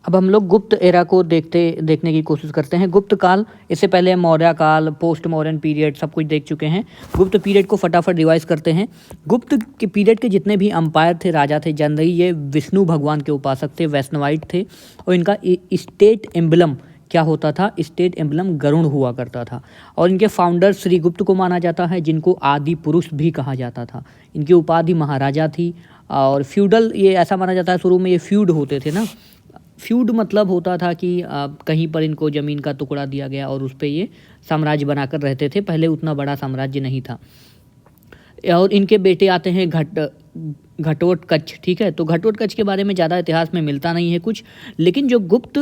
अब हम लोग गुप्त एरा को देखने की कोशिश करते हैं। गुप्त काल, इससे पहले हम मौर्य काल, पोस्ट मॉडर्न पीरियड सब कुछ देख चुके हैं। गुप्त पीरियड को फटाफट रिवाइज करते हैं। गुप्त के पीरियड के जितने भी अंपायर थे, राजा थे, जनरली ये विष्णु भगवान के उपासक थे, वैष्णवाइट थे। और इनका स्टेट एम्बलम क्या होता था? स्टेट एम्बलम गरुड़ हुआ करता था। और इनके फाउंडर श्रीगुप्त को माना जाता है, जिनको आदि पुरुष भी कहा जाता था। इनकी उपाधि महाराजा थी। और फ्यूडल, ये ऐसा माना जाता है शुरू में ये फ्यूड होते थे ना। फ्यूड मतलब होता था कि कहीं पर इनको ज़मीन का टुकड़ा दिया गया और उस पर ये साम्राज्य बनाकर रहते थे। पहले उतना बड़ा साम्राज्य नहीं था। और इनके बेटे आते हैं घटोत्कच, ठीक है। तो घटोत्कच के बारे में ज़्यादा इतिहास में मिलता नहीं है कुछ, लेकिन जो गुप्त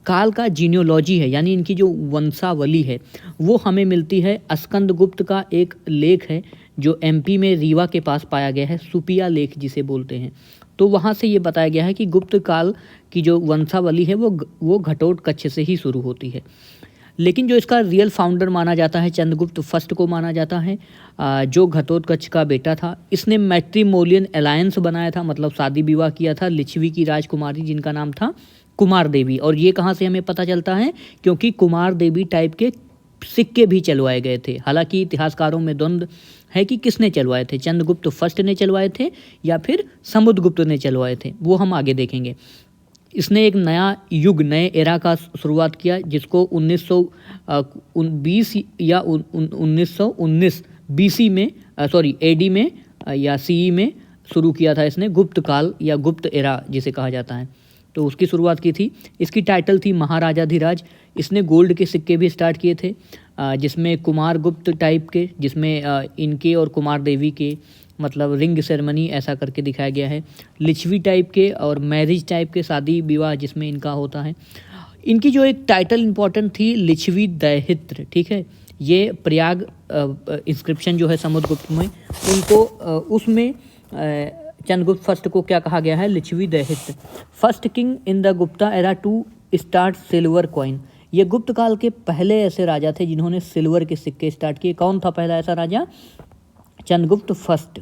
काल का जीनियोलॉजी है, यानी इनकी जो वंशावली है, वो हमें मिलती है। स्कंदगुप्त का एक लेख है जो एमपी में रीवा के पास पाया गया है, सुपिया लेख जिसे बोलते हैं। तो वहाँ से ये बताया गया है कि गुप्त काल की जो वंशावली है वो घटोत्कच से ही शुरू होती है। लेकिन जो इसका रियल फाउंडर माना जाता है, चंद्रगुप्त फर्स्ट को माना जाता है, जो घटोत्कच का बेटा था। इसने मैट्रिमोनियल अलायंस बनाया था, मतलब शादी विवाह किया था लिच्छवी की राजकुमारी, जिनका नाम था कुमार देवी। और ये कहाँ से हमें पता चलता है? क्योंकि कुमार देवी टाइप के सिक्के भी चलवाए गए थे। हालांकि इतिहासकारों में द्वंद्व है कि किसने चलवाए थे, चंद्रगुप्त फर्स्ट ने चलवाए थे या फिर समुद्रगुप्त ने चलवाए थे, वो हम आगे देखेंगे। इसने एक नया युग, नए एरा का शुरुआत किया, जिसको 1920 या 1919 बीसी में, सॉरी एडी में या सीई में शुरू किया था इसने, गुप्त काल या गुप्त एरा जिसे कहा जाता है। तो उसकी शुरुआत की थी। इसकी टाइटल थी महाराजाधिराज। इसने गोल्ड के सिक्के भी स्टार्ट किए थे, जिसमें कुमार गुप्त टाइप के, जिसमें इनके और कुमार देवी के मतलब रिंग सेरेमनी ऐसा करके दिखाया गया है। लिच्छवी टाइप के और मैरिज टाइप के, शादी विवाह जिसमें इनका होता है। इनकी जो एक टाइटल इंपॉर्टेंट थी, लिच्छवी दैहित्र, ठीक है। ये प्रयाग इंस्क्रिप्शन जो है समुद्रगुप्त में, उनको उसमें चंद्रगुप्त फर्स्ट को क्या कहा गया है? लिच्छवी दैहित्र। First king in the Gupta era to start silver coin. ये गुप्त काल के पहले ऐसे राजा थे जिन्होंने सिल्वर के सिक्के स्टार्ट किए। कौन था पहला ऐसा राजा? चंद्रगुप्त फर्स्ट।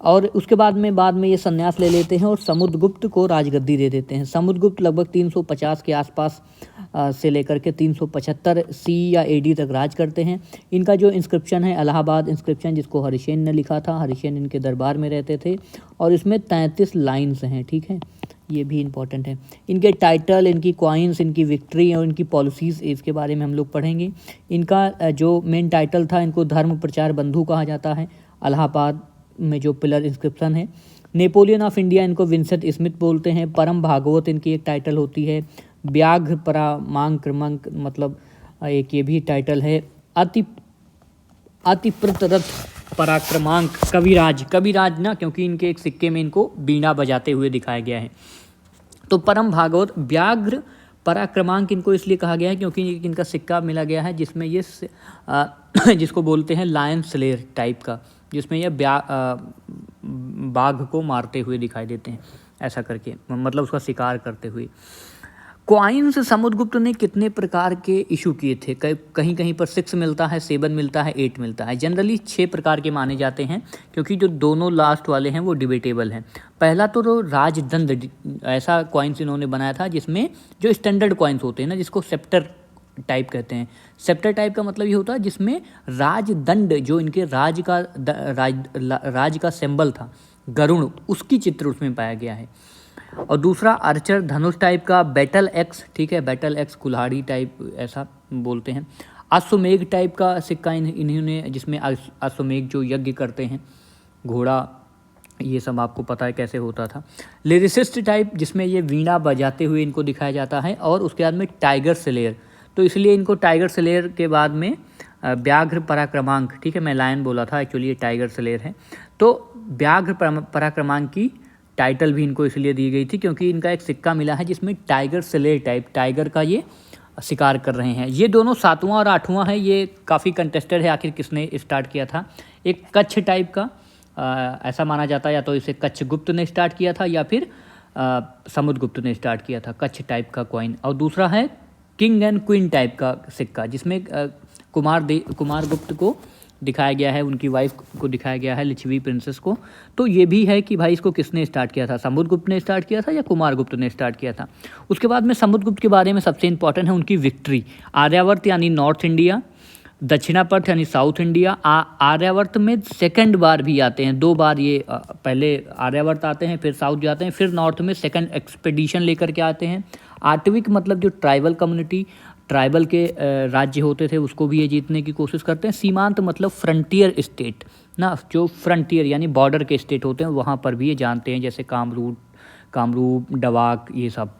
और उसके बाद में ये संन्यास ले लेते हैं और समुद्रगुप्त को राजगद्दी दे देते हैं। समुद्रगुप्त लगभग 350 के आसपास से लेकर के 375 सी या एडी तक राज करते हैं। इनका जो इंस्क्रिप्शन है, इलाहाबाद इंस्क्रिप्शन, जिसको हरिसेन ने लिखा था। हरिसेन इनके दरबार में रहते थे और इसमें 33 लाइन्स हैं, ठीक है। ये भी इम्पोर्टेंट है। इनके टाइटल, इनकी कॉइन्स, इनकी विक्ट्री और इनकी पॉलिसीज़, इसके बारे में हम लोग पढ़ेंगे। इनका जो मेन टाइटल था, इनको धर्म प्रचार बंधु कहा जाता है। इलाहाबाद में जो पिलर इंस्क्रिप्शन है। नेपोलियन ऑफ इंडिया, इनको विंसेंट स्मिथ बोलते हैं। परम भागवत इनकी एक टाइटल होती है। व्याघ्र पराक्रमांक, मतलब एक ये भी टाइटल है। अतिप्रतरथ पराक्रमांक, कविराज ना, क्योंकि इनके एक सिक्के में इनको बीणा बजाते हुए दिखाया गया है। तो परम भागवत, व्याघ्र पराक्रमांक इनको इसलिए कहा गया है क्योंकि इनका सिक्का मिला गया है जिसमें ये जिसको बोलते हैं लायन स्लेयर टाइप का, जिसमें ये बाघ को मारते हुए दिखाई देते हैं, ऐसा करके, मतलब उसका शिकार करते हुए। कॉइन्स समुद्रगुप्त ने कितने प्रकार के इशू किए थे? कहीं कहीं पर 6 मिलता है, 7 मिलता है, 8 मिलता है। जनरली 6 प्रकार के माने जाते हैं, क्योंकि जो दोनों लास्ट वाले हैं वो डिबेटेबल हैं। पहला तो राजदंड, ऐसा कॉइन्स इन्होंने बनाया था जिसमें जो स्टैंडर्ड कॉइन्स होते हैं ना, जिसको सेप्टर टाइप कहते हैं। सेप्टर टाइप का मतलब ये होता है जिसमें राजदंड, जो इनके राज का सिंबल था, गरुड़, उसकी चित्र उसमें पाया गया है। और दूसरा आर्चर, धनुष टाइप का। बैटल एक्स, ठीक है, बैटल एक्स कुल्हाड़ी टाइप ऐसा बोलते हैं। अश्वमेघ टाइप का सिक्का इन्होंने, जिसमें अश्वमेघ जो यज्ञ करते हैं, घोड़ा, ये सब आपको पता है कैसे होता था। लिरिसिस्ट टाइप, जिसमें ये वीणा बजाते हुए इनको दिखाया जाता है। और उसके बाद में टाइगर स्लेयर, तो इसलिए इनको टाइगर स्लेयर के बाद में व्याघ्र पराक्रमांक, ठीक है, मैं लायन बोला था, एक्चुअली ये टाइगर स्लेयर है। तो व्याघ्र पराक्रमांक की टाइटल भी इनको इसलिए दी गई थी क्योंकि इनका एक सिक्का मिला है जिसमें टाइगर स्लेयर टाइप, टाइगर का ये शिकार कर रहे हैं। ये दोनों 7वां और 8वां है, ये काफ़ी कंटेस्टेड है, आखिर किसने स्टार्ट किया था। एक कच्छ टाइप का, ऐसा माना जाता है या तो इसे कच्छ गुप्त ने स्टार्ट किया था या फिर समुद्रगुप्त ने स्टार्ट किया था, कच्छ टाइप का कॉइन। और दूसरा है किंग एंड क्वीन टाइप का सिक्का, जिसमें कुमार गुप्त को दिखाया गया है, उनकी वाइफ को दिखाया गया है, लिच्छवी प्रिंसेस को। तो ये भी है कि भाई इसको किसने स्टार्ट किया था, समुद्रगुप्त ने स्टार्ट किया था या कुमारगुप्त ने स्टार्ट किया था। उसके बाद में समुद्रगुप्त के बारे में सबसे इंपॉर्टेंट है उनकी विक्ट्री। आर्यावर्त यानी नॉर्थ इंडिया, दक्षिणापर्थ यानी साउथ इंडिया। आर्यावर्त में सेकंड बार भी आते हैं, 2 बार ये पहले आर्यावर्त आते हैं, फिर साउथ जाते हैं, फिर नॉर्थ में सेकंड एक्सपेडिशन लेकर के आते हैं। आटविक मतलब जो ट्राइबल कम्युनिटी, ट्राइबल के राज्य होते थे, उसको भी ये जीतने की कोशिश करते हैं। सीमांत मतलब फ्रंटियर स्टेट ना, जो फ्रंटियर यानी बॉर्डर के स्टेट होते हैं वहाँ पर भी ये जानते हैं, जैसे कामरूप, डवाक, ये सब।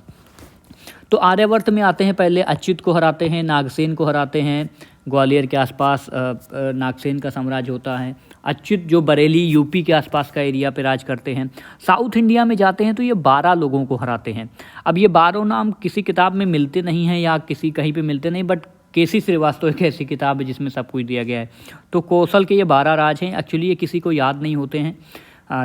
तो आर्यावर्त में आते हैं, पहले अच्युत को हराते हैं, नागसेन को हराते हैं। ग्वालियर के आसपास नागसेन का साम्राज्य होता है। अच्युत जो बरेली यूपी के आसपास का एरिया पे राज करते हैं। साउथ इंडिया में जाते हैं तो ये 12 लोगों को हराते हैं। अब ये 12 नाम किसी किताब में मिलते नहीं हैं या किसी कहीं पे मिलते नहीं, बट केसी श्रीवास्तव एक ऐसी किताब है जिसमें सब कुछ दिया गया है। तो कौशल के ये 12 राज हैं। एक्चुअली ये किसी को याद नहीं होते हैं,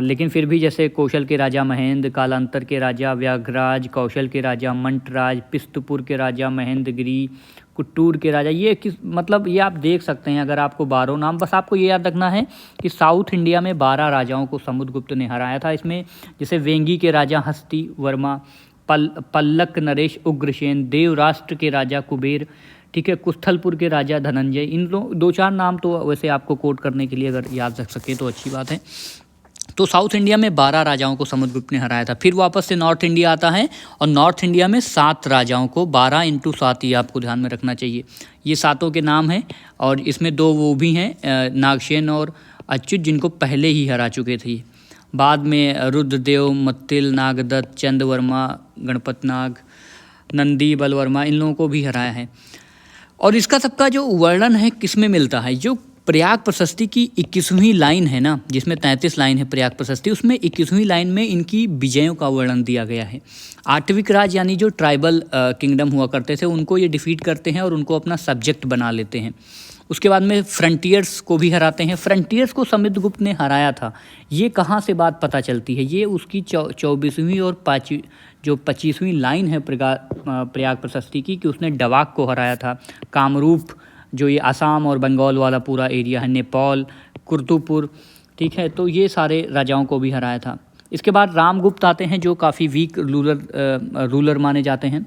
लेकिन फिर भी जैसे कौशल के राजा महेंद्र, कालांतर के राजा व्याघ्रराज, कौशल के राजा मंटराज, पिस्तपुर के राजा महेंद्रगिरी, कुट्टूर के राजा, ये मतलब ये आप देख सकते हैं अगर आपको 12 नाम। बस आपको ये याद रखना है कि साउथ इंडिया में 12 राजाओं को समुद्रगुप्त ने हराया था। इसमें जैसे वेंगी के राजा हस्ती वर्मा, पल्लक नरेश उग्रसेन, देवराष्ट्र के राजा कुबेर, ठीक है, कुस्थलपुर के राजा धनंजय। इन 2-4 नाम तो वैसे आपको कोट करने के लिए अगर याद रख सके तो अच्छी बात है। तो साउथ इंडिया में 12 राजाओं को समुद्रगुप्त ने हराया था। फिर वापस से नॉर्थ इंडिया आता है और नॉर्थ इंडिया में 7 राजाओं को, 12 × 7 ये आपको ध्यान में रखना चाहिए। ये 7 के नाम हैं और इसमें 2 वो भी हैं, नागसेन और अच्युत, जिनको पहले ही हरा चुके थे। बाद में रुद्रदेव, मत्तिल, नागदत्त, चंद्रवर्मा, गणपतनाग, नंदी, बलवर्मा, इन लोगों को भी हराया है। और इसका सबका जो वर्णन है किस में मिलता है, जो प्रयाग प्रशस्ति की 21वीं लाइन है ना, जिसमें 33 लाइन है प्रयाग प्रशस्ति, उसमें 21वीं लाइन में इनकी विजयों का वर्णन दिया गया है। आटविक राज यानी जो ट्राइबल किंगडम हुआ करते थे उनको ये डिफीट करते हैं और उनको अपना सब्जेक्ट बना लेते हैं। उसके बाद में फ्रंटियर्स को भी हराते हैं। फ्रंटियर्स को समुद्रगुप्त ने हराया था, ये कहाँ से बात पता चलती है, ये उसकी 24वीं और 25वीं लाइन है प्रयाग प्रशस्ति की, कि उसने डवाक को हराया था। कामरूप जो ये आसाम और बंगाल वाला पूरा एरिया है, नेपाल, कुर्तुपुर, ठीक है, तो ये सारे राजाओं को भी हराया था। इसके बाद रामगुप्त आते हैं जो काफ़ी वीक रूलर माने जाते हैं।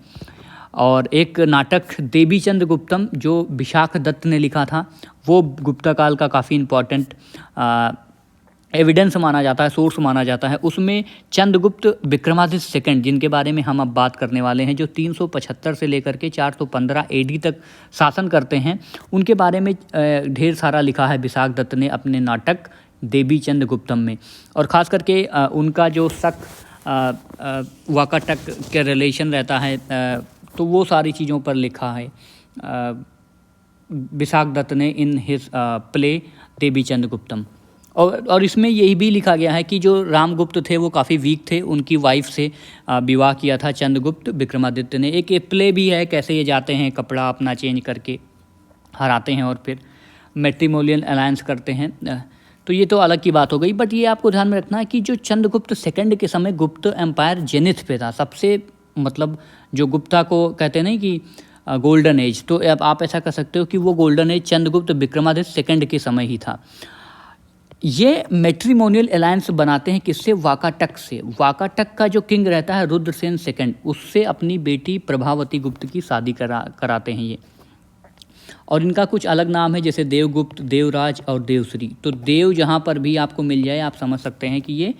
और एक नाटक देवीचंद गुप्तम जो विशाख दत्त ने लिखा था, वो गुप्ता काल का काफ़ी इम्पॉर्टेंट एविडेंस माना जाता है, सोर्स माना जाता है। उसमें चंद्रगुप्त विक्रमादित्य सेकंड, जिनके बारे में हम अब बात करने वाले हैं, जो 375 से लेकर के 415 AD तक शासन करते हैं, उनके बारे में ढेर सारा लिखा है विशाख दत्त ने अपने नाटक देवीचंद गुप्तम में। और ख़ास करके उनका जो वाकाटक के रिलेशन रहता है, तो वो सारी चीज़ों पर लिखा है विशाख दत्त ने in his play Devichand Guptam. और इसमें यही भी लिखा गया है कि जो रामगुप्त थे वो काफ़ी वीक थे, उनकी वाइफ से विवाह किया था चंद्रगुप्त विक्रमादित्य ने। एक प्ले भी है कैसे ये जाते हैं कपड़ा अपना चेंज करके हराते हैं और फिर मैट्रिमोनियल अलायंस करते हैं, तो ये तो अलग की बात हो गई। बट ये आपको ध्यान में रखना है कि जो चंद्रगुप्त सेकंड के समय गुप्त एम्पायर जेनिथ पे था, सबसे मतलब जो गुप्ता को कहते हैं ना कि गोल्डन एज, तो अब आप ऐसा कर सकते हो कि वो golden age Chandragupta Vikramaditya second के समय ही था। ये मैट्रिमोनियल अलायंस बनाते हैं किससे, वाकाटक से। वाकाटक का जो किंग रहता है रुद्रसेन सेकंड, उससे अपनी बेटी प्रभावती गुप्त की शादी कराते हैं ये। और इनका कुछ अलग नाम है, जैसे देवगुप्त, देवराज और देवश्री। तो देव जहाँ पर भी आपको मिल जाए आप समझ सकते हैं कि ये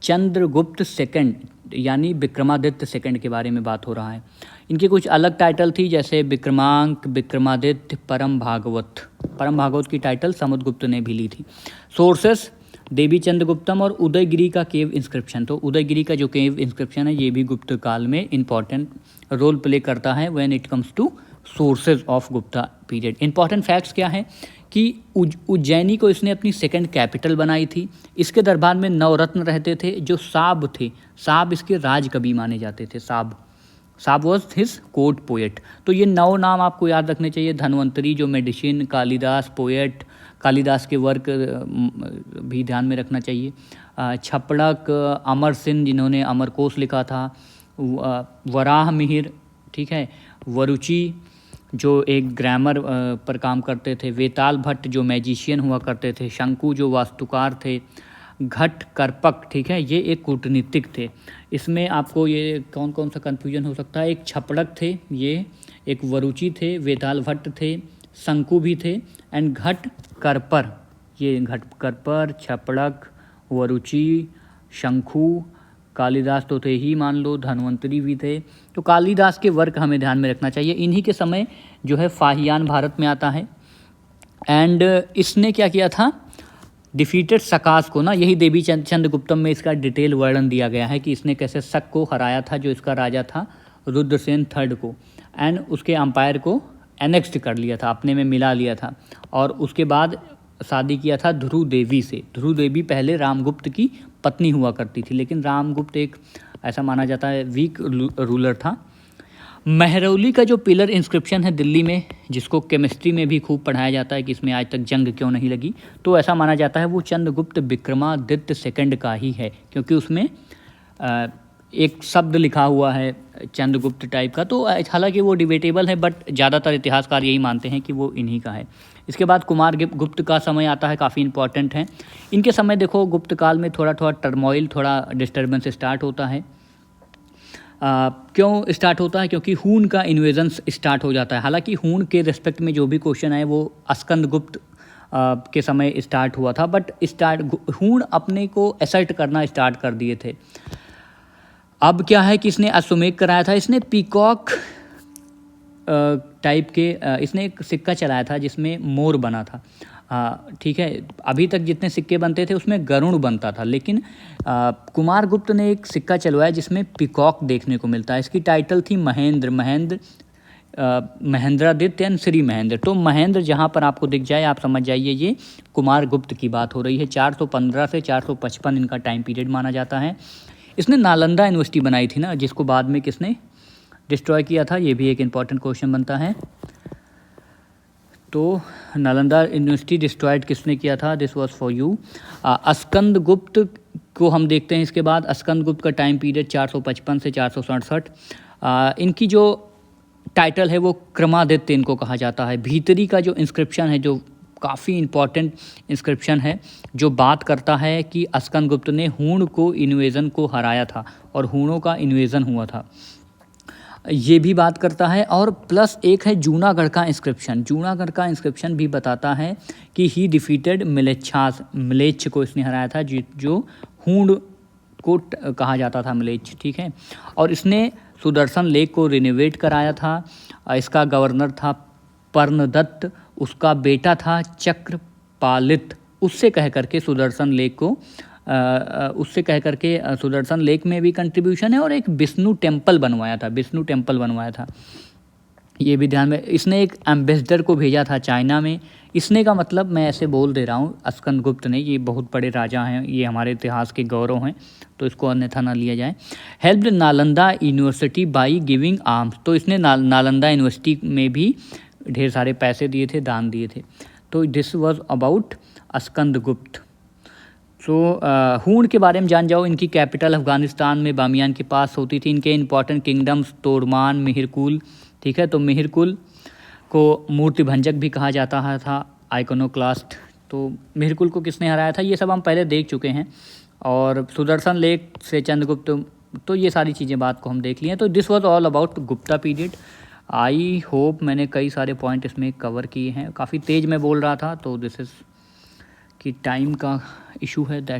चंद्रगुप्त सेकंड यानी विक्रमादित्य सेकंड के बारे में बात हो रहा है। इनकी कुछ अलग टाइटल थी, जैसे विक्रमांक, विक्रमादित्य, परम भागवत। परम भागवत की टाइटल समुद्रगुप्त ने भी ली थी। सोर्सेस देवीचंद गुप्तम और उदयगिरी का केव इंस्क्रिप्शन। तो उदयगिरी का जो केव इंस्क्रिप्शन है ये भी गुप्त काल में इंपॉर्टेंट रोल प्ले करता है when it comes to sources of Gupta period. Important facts क्या है कि उज्जैनी को इसने अपनी सेकंड कैपिटल बनाई थी। इसके दरबार में 9 रत्न रहते थे जो साब थे। साब इसके राजकवि माने जाते थे। साब वॉज हिज कोर्ट पोएट। तो ये 9 नाम आपको याद रखने चाहिए। धन्वंतरी जो मेडिसिन, कालिदास पोएट, कालिदास के वर्क भी ध्यान में रखना चाहिए। छपड़क, अमर सिंह जिन्होंने अमरकोश लिखा था, वराह मिहिर, ठीक है, वरुचि, जो एक ग्रामर पर काम करते थे, वेताल भट्ट जो मैजिशियन हुआ करते थे, शंकु जो वास्तुकार थे, घट करपक, ठीक है, ये एक कूटनीतिक थे। इसमें आपको ये कौन कौन सा कन्फ्यूजन हो सकता है, एक छपड़क थे, ये एक वरुचि थे, वेताल भट्ट थे, शंकु भी थे, एंड घट करपर, ये घट करपर, छपड़क, वरुचि, शंखु, कालिदास तो थे ही मान लो, धन्वंतरी भी थे। तो कालिदास के वर्क हमें ध्यान में रखना चाहिए। इन्हीं के समय जो है फाहियान भारत में आता है, एंड इसने क्या किया था, डिफीटेड सकास को ना, यही देवी चंद्रगुप्तम में इसका डिटेल वर्णन दिया गया है कि इसने कैसे शक को हराया था, जो इसका राजा था रुद्रसेन थर्ड को, एंड उसके अंपायर को एनेक्स्ट कर लिया था, अपने में मिला लिया था, और उसके बाद शादी किया था ध्रुव देवी से। ध्रुव देवी पहले रामगुप्त की पत्नी हुआ करती थी, लेकिन रामगुप्त एक ऐसा माना जाता है वीक रूलर था। महरौली का जो पिलर इंस्क्रिप्शन है दिल्ली में, जिसको केमिस्ट्री में भी खूब पढ़ाया जाता है कि इसमें आज तक जंग क्यों नहीं लगी, तो ऐसा माना जाता है वो चंद्रगुप्त विक्रमादित्य सेकंड का ही है, क्योंकि उसमें एक शब्द लिखा हुआ है चंद्रगुप्त टाइप का। तो हालांकि वो डिबेटेबल है, बट ज़्यादातर इतिहासकार यही मानते हैं कि वो इन्हीं का है। इसके बाद कुमार गुप्त का समय आता है, काफ़ी इंपॉर्टेंट है। इनके समय देखो गुप्त काल में थोड़ा थोड़ा टर्मोइल, थोड़ा डिस्टर्बेंस स्टार्ट होता है। क्यों स्टार्ट होता है, क्योंकि हून का इन्वेजन स्टार्ट हो जाता है। हालांकि हून के रिस्पेक्ट में जो भी क्वेश्चन है वो स्कंदगुप्त के समय स्टार्ट हुआ था, बट हून अपने को असर्ट करना स्टार्ट कर दिए थे। अब क्या है कि इसने अश्वमेध कराया था, इसने पीकॉक टाइप के इसने एक सिक्का चलाया था जिसमें मोर बना था, ठीक है। अभी तक जितने सिक्के बनते थे उसमें गरुड़ बनता था, लेकिन कुमार गुप्त ने एक सिक्का चलवाया जिसमें पीकॉक देखने को मिलता है। इसकी टाइटल थी महेंद्रादित्य एंड श्री महेंद्र। तो महेंद्र जहाँ पर आपको दिख जाए आप समझ जाइए ये कुमार गुप्त की बात हो रही है। 415 से 455 इनका टाइम पीरियड माना जाता है। इसने नालंदा यूनिवर्सिटी बनाई थी ना, जिसको बाद में किसने डिस्ट्रॉय किया था, ये भी एक इम्पॉर्टेंट क्वेश्चन बनता है। तो नालंदा यूनिवर्सिटी डिस्ट्रॉयड किसने किया था, this was for you. Skandagupta को हम देखते हैं। इसके बाद स्कंदगुप्त का टाइम पीरियड 455 से 467। इनकी जो टाइटल है वो क्रमादित्य इनको कहा जाता है। भीतरी का जो इंस्क्रिप्शन है, जो काफ़ी इम्पॉर्टेंट इंस्क्रिप्शन है, जो बात करता है कि स्कंदगुप्त ने हूण को इन्वेजन को हराया था और हूणों का इन्वेजन हुआ था, ये भी बात करता है। और प्लस एक है जूनागढ़ का इंस्क्रिप्शन। जूनागढ़ का इंस्क्रिप्शन भी बताता है कि ही डिफीटेड मिलेच्छ को इसने हराया था, जो हूण को कहा जाता था मिलेच्छ, ठीक है। और इसने सुदर्शन लेक को रिनोवेट कराया था। इसका गवर्नर था पर्णदत्त, उसका बेटा था चक्रपालित। उससे कह करके सुदर्शन लेक में भी कंट्रीब्यूशन है। और एक विष्णु टेम्पल बनवाया था, ये भी ध्यान में। इसने एक एम्बेसडर को भेजा था चाइना में। इसने का मतलब मैं ऐसे बोल दे रहा हूँ, स्कंदगुप्त ने, ये बहुत बड़े राजा हैं, ये हमारे इतिहास के गौरव हैं, तो इसको अन्यथा ना लिया जाए। Helped Nalanda university by giving arms. तो इसने नालंदा यूनिवर्सिटी में भी ढेर सारे पैसे दिए थे, दान दिए थे। तो दिस वाज अबाउट स्कंदगुप्त। सो हूण के बारे में जान जाओ। इनकी कैपिटल अफगानिस्तान में बामियान के पास होती थी। इनके इंपॉर्टेंट किंगडम्स तोड़मान, मिहिरकुल, ठीक है। तो मिहिरकुल को मूर्तिभंजक भी कहा जाता था, आइकोनोक्लास्ट। तो मिहिरकुल को किसने हराया था, ये सब हम पहले देख चुके हैं। और सुदर्शन लेक से चंद्रगुप्त, तो ये सारी चीज़ें बात को हम देख लिए हैं। तो this was all about Gupta period. I hope मैंने कई सारे पॉइंट इसमें कवर किए हैं। काफ़ी तेज़ मैं बोल रहा था, तो दिस इज़ कि टाइम का इशू है दैट